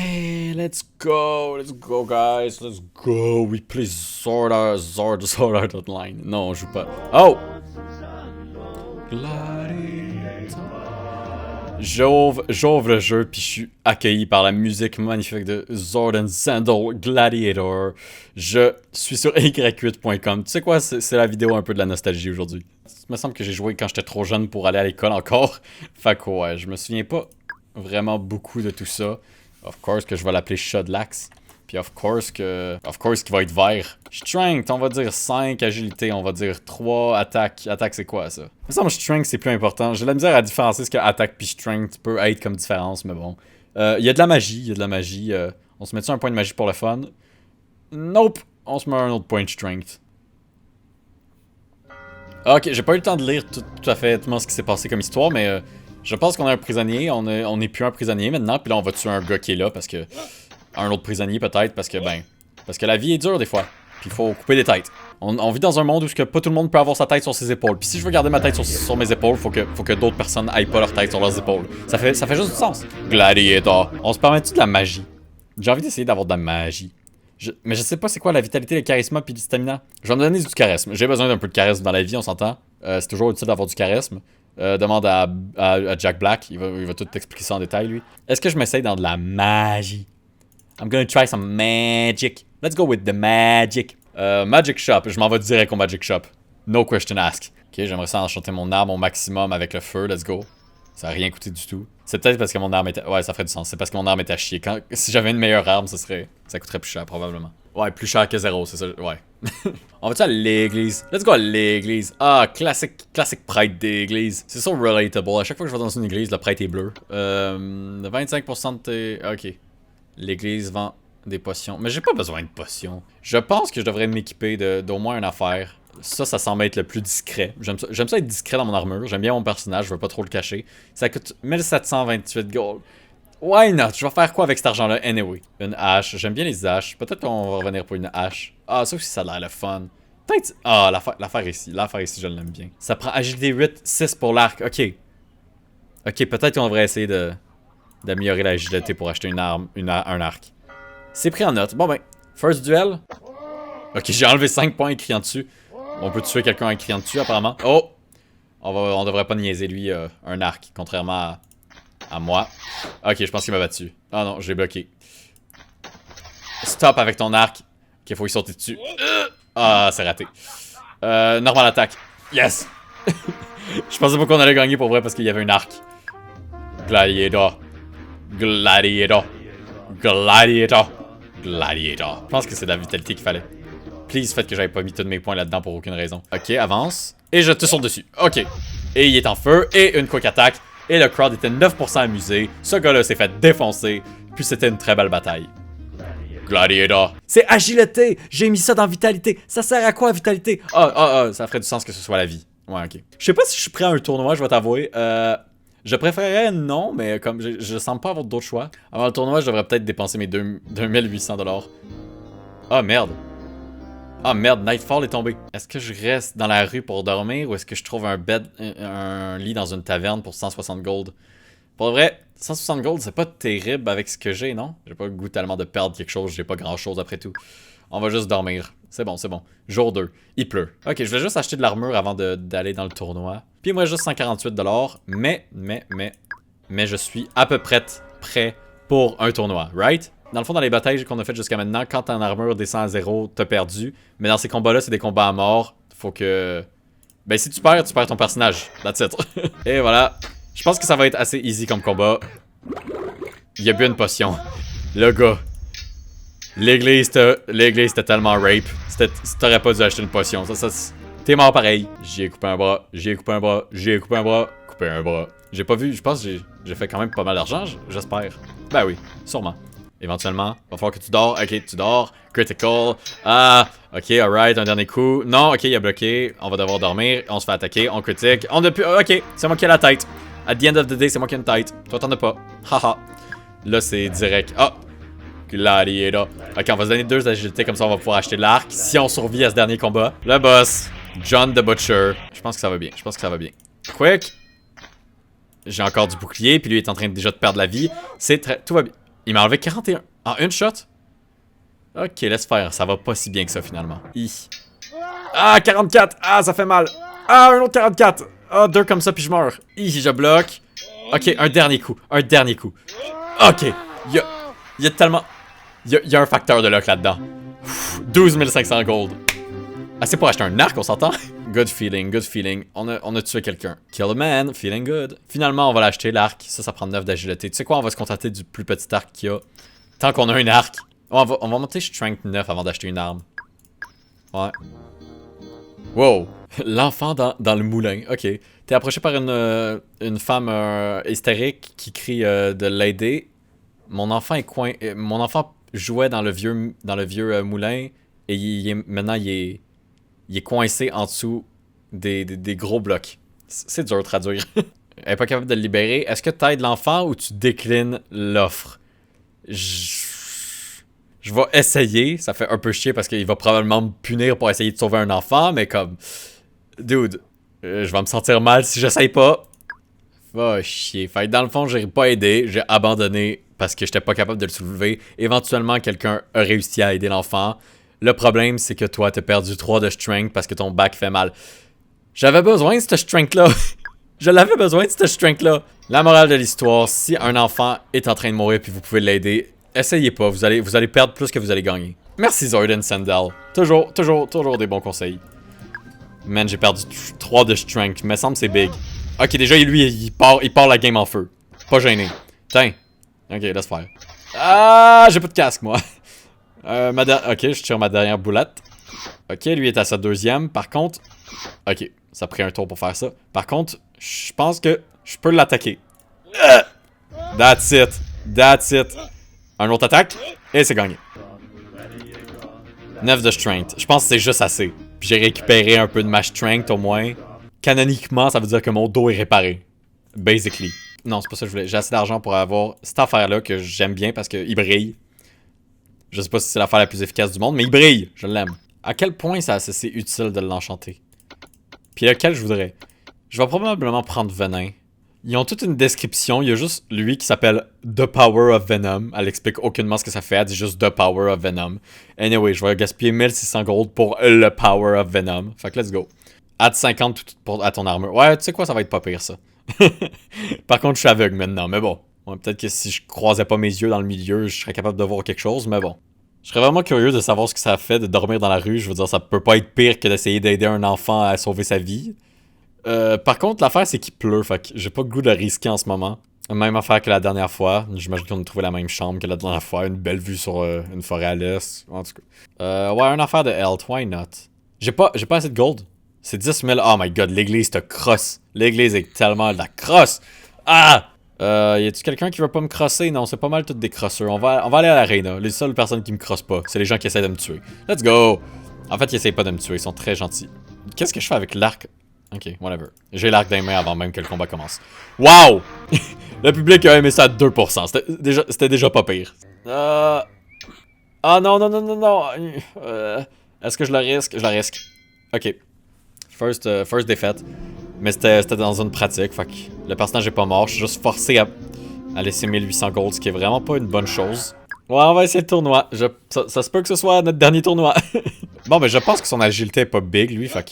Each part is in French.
Hey, let's go guys, let's go. We play Sword Art Online. Non, on joue pas. Oh! J'ouvre le jeu puis je suis accueilli par la musique magnifique de Sword and Sandal Gladiator. Je suis sur y8.com. Tu sais quoi, c'est la vidéo un peu de la nostalgie aujourd'hui. Il me semble que j'ai joué quand j'étais trop jeune pour aller à l'école encore. Fait que ouais, je me souviens pas vraiment beaucoup de tout ça. Of course que je vais l'appeler Shudlax. Puis of course qu'il va être vert. Strength, on va dire 5. Agilité, on va dire 3. Attaque. Attaque, c'est quoi ça? Il me semble que Strength, c'est plus important. J'ai de la misère à différencier ce que attaque puis Strength peut être comme différence, mais bon. Il y a de la magie, on se met-tu un point de magie pour le fun? Nope. On se met un autre point de Strength. Ok, j'ai pas eu le temps de lire tout à fait ce qui s'est passé comme histoire, mais je pense qu'on a un prisonnier. On est plus un prisonnier maintenant, puis là on va tuer un gars qui est là parce que... Un autre prisonnier peut-être parce que la vie est dure des fois. Puis il faut couper des têtes. On vit dans un monde où pas tout le monde peut avoir sa tête sur ses épaules. Puis si je veux garder ma tête sur mes épaules, faut que d'autres personnes aillent pas leur tête sur leurs épaules. Ça fait juste du sens. Gladiator. On se permet-tu de la magie? J'ai envie d'essayer d'avoir de la magie. Mais je sais pas c'est quoi la vitalité, le charisme puis le stamina. Je vais me donner du charisme. J'ai besoin d'un peu de charisme dans la vie, on s'entend. C'est toujours utile d'avoir du charisme. Demande à Jack Black. Il va tout t'expliquer ça en détail lui. Est-ce que je m'essaye dans de la magie? I'm gonna try some magic. Let's go with the magic. Magic Shop. Je m'en vais direct au Magic Shop. No question asked. Ok, j'aimerais ça enchanter mon arme au maximum avec le feu. Let's go. Ça a rien coûté du tout. C'est peut-être parce que mon arme était... Ouais, ça ferait du sens. C'est parce que mon arme était à chier. Si j'avais une meilleure arme, ça coûterait plus cher, probablement. Ouais, plus cher que 0, c'est ça. Ouais. On va-tu à l'église? Let's go à l'église. Ah, classique prêtre d'église. C'est ça relatable. À chaque fois que je vais dans une église, le prêtre est bleu. 25% de tes... Ok. L'église vend des potions. Mais j'ai pas besoin de potions. Je pense que je devrais m'équiper d'au moins une affaire. Ça semble être le plus discret. J'aime ça être discret dans mon armure. J'aime bien mon personnage, je veux pas trop le cacher. Ça coûte 1728 gold. Why not? Je vais faire quoi avec cet argent-là anyway? Une hache. J'aime bien les haches. Peut-être qu'on va revenir pour une hache. Ah, ça aussi, ça a l'air le fun. Peut-être... Ah, l'affaire ici. L'affaire ici, je l'aime bien. Ça prend agilité 8, 6 pour l'arc. Ok. Ok, peut-être qu'on devrait essayer d'améliorer l'agilité pour acheter une arme, un arc. C'est pris en note. Bon ben, first duel. Ok, j'ai enlevé 5 points écrits en dessus. On peut tuer quelqu'un en écriant dessus apparemment. Oh! On devrait pas niaiser lui un arc, contrairement à moi. Ok, je pense qu'il m'a battu. Ah non, j'ai bloqué. Stop avec ton arc. Ok, faut y sauter dessus. Ah, c'est raté. Normal attaque. Yes! Je pensais pas qu'on allait gagner pour vrai parce qu'il y avait un arc. Gladiator. Gladiator. Gladiator. Gladiator. Je pense que c'est de la vitalité qu'il fallait. Please, faites que j'avais pas mis tous mes points là-dedans pour aucune raison. Ok, avance. Et je te saute dessus. Ok. Et il est en feu. Et une quick attack. Et le crowd était 9% amusé. Ce gars-là s'est fait défoncer. Puis c'était une très belle bataille. Gladiator. C'est agilité. J'ai mis ça dans vitalité. Ça sert à quoi, vitalité? Ça ferait du sens que ce soit la vie. Ouais, ok. Je sais pas si je suis prêt à un tournoi, je vais t'avouer. Je préférerais non, mais comme je semble pas avoir d'autres choix. Avant le tournoi, je devrais peut-être dépenser mes 2800$. Ah merde. Ah merde, Nightfall est tombé. Est-ce que je reste dans la rue pour dormir ou est-ce que je trouve un lit dans une taverne pour 160 gold? Pour vrai, 160 gold, c'est pas terrible avec ce que j'ai, non? J'ai pas le goût tellement de perdre quelque chose, j'ai pas grand chose après tout. On va juste dormir. C'est bon, c'est bon. Jour 2. Il pleut. Ok, je vais juste acheter de l'armure avant d'aller dans le tournoi. Puis moi, juste 148$. Mais je suis à peu près prêt pour un tournoi, right? Dans le fond, dans les batailles qu'on a faites jusqu'à maintenant, quand ton armure descend à 0, t'as perdu. Mais dans ces combats-là, c'est des combats à mort. Faut que... Ben, si tu perds ton personnage. That's it. Et voilà. Je pense que ça va être assez easy comme combat. Il a bu une potion. Le gars. L'église était tellement rape. T'aurais pas dû acheter une potion. T'es mort pareil. J'ai coupé un bras. J'ai coupé un bras. J'ai coupé un bras. Coupé un bras. J'ai pas vu. Je pense que j'ai fait quand même pas mal d'argent. J'espère. Ben oui. Sûrement. Éventuellement. Va falloir que tu dors. Ok, tu dors. Critical. Ah. Ok, alright. Un dernier coup. Non, ok, il a bloqué. On va devoir dormir. On se fait attaquer. On critique. On a plus. Ok, c'est moi qui ai la tête. At the end of the day, c'est moi qui ai une tête. Toi, t'en as pas. Haha. Là, c'est direct. Ah. Gladiator. Ok, on va se donner 2 agilités, comme ça on va pouvoir acheter l'arc. Si on survit à ce dernier combat. Le boss. John the Butcher. Je pense que ça va bien. Quick. J'ai encore du bouclier, puis lui est en train déjà de perdre la vie. Tout va bien. Il m'a enlevé 41 en une shot? Ok, laisse faire. Ça va pas si bien que ça, finalement. Ah, 44! Ah, ça fait mal! Ah, un autre 44! Ah, deux comme ça, puis je meurs. Je bloque. Ok, un dernier coup. Un dernier coup. Ok. Il y a tellement... Il y a un facteur de luck là-dedans. 12 500 gold. Ah, c'est pour acheter un arc, on s'entend? Good feeling, good feeling. On a tué quelqu'un. Kill a man, feeling good. Finalement, on va l'acheter, l'arc. Ça prend 9 d'agilité. Tu sais quoi, on va se contenter du plus petit arc qu'il y a. Tant qu'on a un arc. On va monter Strength 9 avant d'acheter une arme. Ouais. Wow. L'enfant dans le moulin. Ok. T'es approché par une femme hystérique qui crie de l'aider. Mon enfant mon enfant jouait dans le vieux moulin et maintenant il est coincé en dessous des gros blocs. C'est dur de traduire. Elle est pas capable de le libérer. Est-ce que t'aides l'enfant ou tu déclines l'offre? Je vais essayer. Ça fait un peu chier parce qu'il va probablement me punir pour essayer de sauver un enfant, mais comme... Dude, je vais me sentir mal si j'essaye pas. Va chier. Fait que dans le fond, j'ai pas aidé. J'ai abandonné parce que j'étais pas capable de le soulever. Éventuellement, quelqu'un a réussi à aider l'enfant. Le problème, c'est que toi, t'as perdu 3 de strength parce que ton back fait mal. J'avais besoin de cette strength-là. Je l'avais besoin de cette strength-là. La morale de l'histoire, si un enfant est en train de mourir puis vous pouvez l'aider, essayez pas. Vous allez perdre plus que vous allez gagner. Merci Zordon Sandal. Toujours des bons conseils. Man, j'ai perdu 3 de strength. Me semble c'est big. Ok, déjà, lui, il part la game en feu. Pas gêné. Tiens. Ok, laisse faire. Ah, j'ai pas de casque, moi. Ok, je tire ma dernière boulette. Ok, lui est à sa deuxième. Par contre... Ok, ça a pris un tour pour faire ça. Par contre, je pense que je peux l'attaquer. That's it. Un autre attaque. Et c'est gagné. 9 de strength. Je pense que c'est juste assez. Puis j'ai récupéré un peu de ma strength au moins. Canoniquement, ça veut dire que mon dos est réparé. Basically. Non, c'est pas ça que je voulais. J'ai assez d'argent pour avoir cette affaire-là que j'aime bien parce qu'il brille. Je sais pas si c'est l'affaire la plus efficace du monde, mais il brille. Je l'aime. À quel point c'est utile de l'enchanter? Puis lequel je voudrais? Je vais probablement prendre Venin. Ils ont toute une description. Il y a juste lui qui s'appelle The Power of Venom. Elle explique aucunement ce que ça fait. Elle dit juste The Power of Venom. Anyway, je vais gaspiller 1600 gold pour le Power of Venom. Fait que let's go. Add 50 à ton armure. Ouais, tu sais quoi, ça va être pas pire ça. Par contre, je suis aveugle maintenant, mais bon. Ouais, peut-être que si je croisais pas mes yeux dans le milieu, je serais capable de voir quelque chose, mais bon. Je serais vraiment curieux de savoir ce que ça fait de dormir dans la rue. Je veux dire, ça peut pas être pire que d'essayer d'aider un enfant à sauver sa vie. Par contre, l'affaire, c'est qu'il pleut, fait que j'ai pas le goût de risquer en ce moment. Même affaire que la dernière fois. J'imagine qu'on a trouvé la même chambre que la dernière fois. Une belle vue sur une forêt à l'est. En tout cas. Ouais, une affaire de health. Why not? J'ai pas assez de gold. C'est 10 000. Oh my god, l'église te crosse. L'église est tellement de la crosse. Ah! Y a-tu quelqu'un qui veut pas me crosser? Non, c'est pas mal toutes des crosseurs. On va aller à l'arena. Les seules personnes qui me crossent pas, c'est les gens qui essaient de me tuer. Let's go! En fait, ils essayent pas de me tuer. Ils sont très gentils. Qu'est-ce que je fais avec l'arc? Ok, whatever. J'ai l'arc dans les mains avant même que le combat commence. Wow! Le public a aimé ça à 2%. C'était déjà pas pire. Ah non. Est-ce que je le risque? Je le risque. Ok. First défaite. Mais c'était dans une pratique. Fait que le personnage est pas mort. Je suis juste forcé à laisser 1800 gold, ce qui est vraiment pas une bonne chose. Ouais, on va essayer le tournoi. Ça se peut que ce soit notre dernier tournoi. Bon, ben je pense que son agilité est pas big, lui. Fait que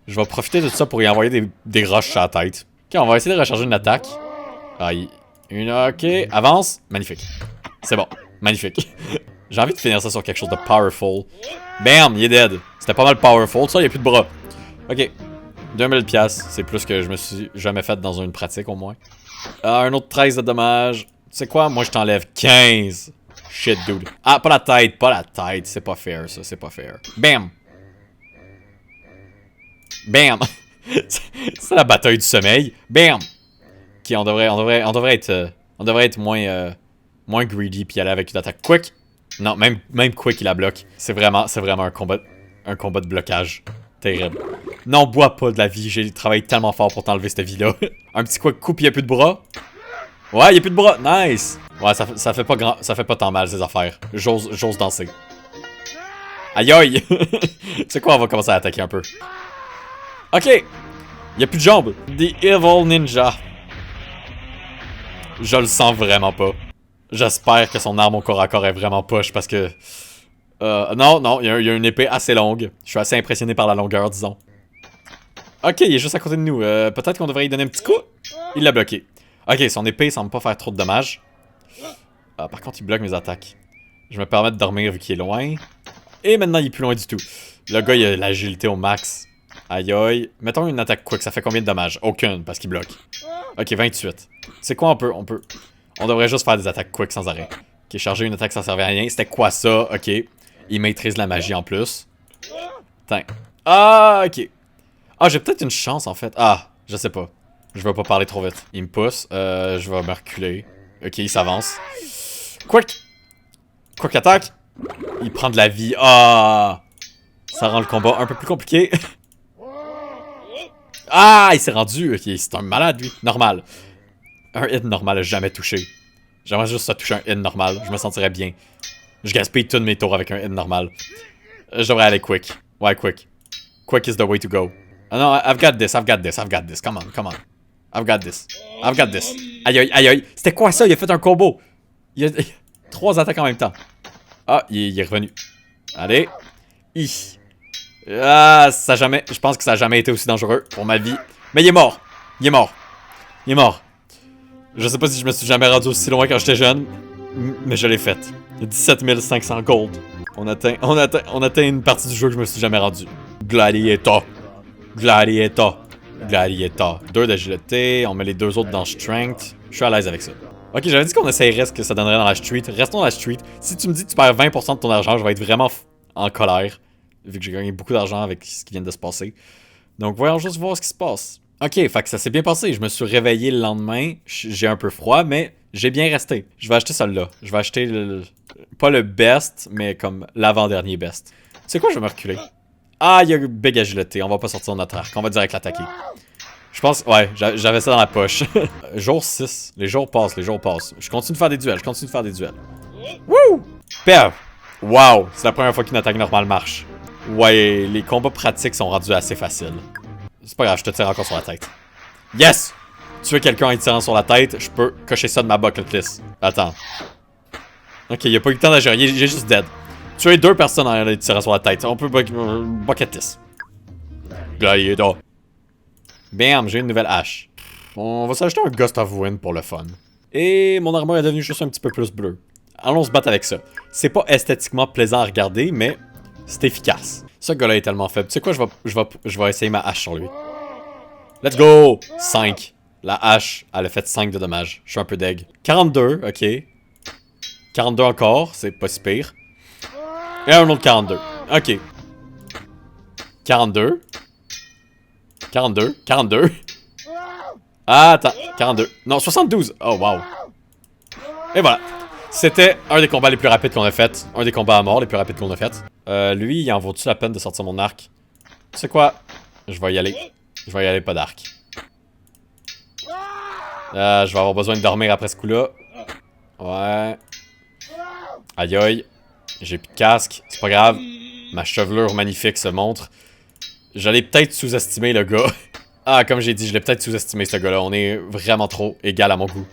je vais profiter de ça pour y envoyer des rushs à la tête. Ok, on va essayer de recharger une attaque. Aïe. Ok, avance. Magnifique. C'est bon. Magnifique. J'ai envie de finir ça sur quelque chose de powerful. Bam, il est dead. C'était pas mal powerful. Ça, il n'y a plus de bras. Ok. 2000 piastres. C'est plus que je me suis jamais fait dans une pratique, au moins. Un autre 13 de dommages. Tu sais quoi? Moi, je t'enlève 15. Shit, dude. Ah, pas la tête. C'est pas fair, ça. C'est pas fair. Bam. Bam. C'est la bataille du sommeil. Bam. Ok, on devrait être moins greedy puis aller avec une attaque quick. Non, même quick il la bloque. C'est vraiment un combat de blocage. Terrible. Non, bois pas de la vie. J'ai travaillé tellement fort pour t'enlever cette vie-là. Un petit quick coup pis y'a plus de bras. Ouais, y'a plus de bras. Nice. Ouais, ça fait pas tant mal ces affaires. J'ose danser. Aïe aïe. Tu sais quoi, on va commencer à attaquer un peu. Ok. Y'a plus de jambes. The Evil Ninja. Je le sens vraiment pas. J'espère que son arme au corps à corps est vraiment push parce que... non, il y a une épée assez longue. Je suis assez impressionné par la longueur, disons. Ok, il est juste à côté de nous. Peut-être qu'on devrait lui donner un petit coup. Il l'a bloqué. Ok, son épée semble pas faire trop de dommages. Par contre, il bloque mes attaques. Je me permets de dormir vu qu'il est loin. Et maintenant, il est plus loin du tout. Le gars, il a l'agilité au max. Aïe aïe. Mettons une attaque quick, ça fait combien de dommages? Aucune, parce qu'il bloque. Ok, 28. C'est quoi, on devrait juste faire des attaques quick sans arrêt. Ok, charger une attaque, ça servait à rien. C'était quoi ça? Ok. Il maîtrise la magie en plus. Tiens. Ah, ok. Ah, j'ai peut-être une chance, en fait. Ah, je sais pas. Je veux pas parler trop vite. Il me pousse. Je vais me reculer. Ok, il s'avance. Quick! Quick attaque! Il prend de la vie. Ah! Ça rend le combat un peu plus compliqué. Ah! Il s'est rendu. Ok, c'est un malade, lui. Normal. Un hit normal a jamais touché. J'aimerais juste ça toucher un hit normal. Je me sentirais bien. Je gaspille tous mes tours avec un hit normal. Je devrais aller quick. Ouais, quick. Quick is the way to go. Ah non, I've got this, I've got this, I've got this. Come on, come on. I've got this. I've got this. Aïe aïe aïe aïe. C'était quoi ça? Il a fait un combo. Il a 3 attaques en même temps. Ah, il est revenu. Allez. Ah, ça a jamais... Je pense que ça a jamais été aussi dangereux pour ma vie. Mais il est mort. Il est mort. Il est mort. Je sais pas si je me suis jamais rendu aussi loin quand j'étais jeune. Mais je l'ai fait. 17 500 gold. On atteint une partie du jeu que je me suis jamais rendu. Gladiator. Gladiator. Gladiator. 2 d'agilité. On met les 2 autres dans strength. Je suis à l'aise avec ça. Ok, j'avais dit qu'on essayerait ce que ça donnerait dans la street. Restons dans la street. Si tu me dis que tu perds 20% de ton argent, je vais être vraiment en colère. Vu que j'ai gagné beaucoup d'argent avec ce qui vient de se passer. Donc voyons juste voir ce qui se passe. Ok, fait que ça s'est bien passé. Je me suis réveillé le lendemain. J'ai un peu froid, mais j'ai bien resté. Je vais acheter celle-là. Je vais acheter pas le best, mais comme l'avant-dernier best. Tu sais quoi, je vais me reculer. Ah, il y a une big agilité. On va pas sortir notre arc. On va direct l'attaquer. Je pense... Ouais, j'avais ça dans la poche. Jour 6. Les jours passent, les jours passent. Je continue de faire des duels, je continue de faire des duels. Wouh! Perf! Wow! C'est la première fois qu'une attaque normale marche. Ouais, les combats pratiques sont rendus assez faciles. C'est pas grave, je te tire encore sur la tête. Yes! Tuer quelqu'un en tirant sur la tête, je peux cocher ça de ma bucket list. Attends. Ok, il a pas eu le temps d'agir, il est juste dead. Tuer 2 personnes en les tirant sur la tête, on peut bucket list. Gladiator. Bam, j'ai une nouvelle hache. On va s'acheter un Gust of Wind pour le fun. Et mon armure est devenue juste un petit peu plus bleue. Allons se battre avec ça. C'est pas esthétiquement plaisant à regarder, mais c'est efficace. Ce gars-là est tellement faible. Tu sais quoi, je vais essayer ma hache sur lui. Let's go! 5. La hache, elle a fait 5 de dommages. Je suis un peu deg. 42, ok. 42 encore, c'est pas si pire. Et un autre 42. Ok. 42. 42. 42. Ah, attends. 42. Non, 72. Oh, wow. Et voilà. C'était un des combats les plus rapides qu'on a fait. Un des combats à mort les plus rapides qu'on a fait. Lui, il en vaut-tu la peine de sortir mon arc? Tu sais quoi? Je vais y aller. Je vais y aller, pas d'arc. Je vais avoir besoin de dormir après ce coup-là. Ouais. Aïe aïe. J'ai plus de casque. C'est pas grave. Ma chevelure magnifique se montre. J'allais peut-être sous-estimer le gars. Ah, comme j'ai dit, je l'ai peut-être sous-estimé ce gars-là. On est vraiment trop égal à mon goût.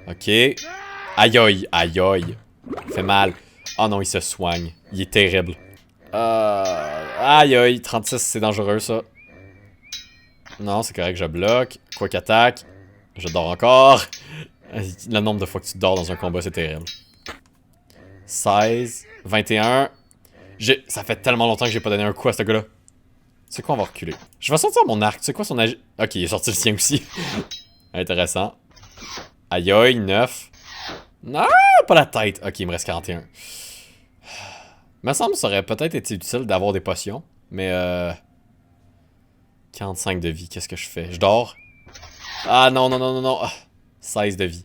Ok. Aïe aïe. Aïe aïe. Fait mal. Oh non, il se soigne. Il est terrible. Aïe aïe. 36, c'est dangereux ça. Non, c'est correct, je bloque. Quoi qu'attaque. Je dors encore. Le nombre de fois que tu dors dans un combat, c'est terrible. 16. 21. Ça fait tellement longtemps que j'ai pas donné un coup à ce gars-là. C'est quoi, on va reculer. Je vais sortir mon arc. C'est quoi son agi... Ok, il est sorti le sien aussi. Intéressant. Aïe aïe, 9. Non, pas la tête. Ok, il me reste 41. Me semble que ça aurait peut-être été utile d'avoir des potions. Mais 45 de vie, qu'est-ce que je fais? Je dors? Ah non, non, non, non, non. 16 de vie.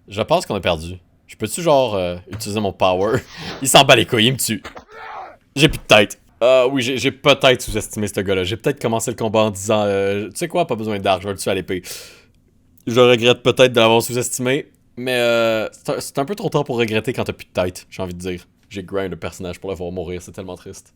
Je pense qu'on a perdu. Je peux-tu genre utiliser mon power? Il s'en bat les couilles, il me tue. J'ai plus de tête. Oui, j'ai peut-être sous-estimé ce gars-là. J'ai peut-être commencé le combat en disant tu sais quoi, pas besoin d'arc, je vais le tuer à l'épée. Je regrette peut-être de l'avoir sous-estimé. Mais c'est un peu trop tard pour regretter quand t'as plus de tête, j'ai envie de dire. J'ai grind le personnage pour le voir mourir, c'est tellement triste.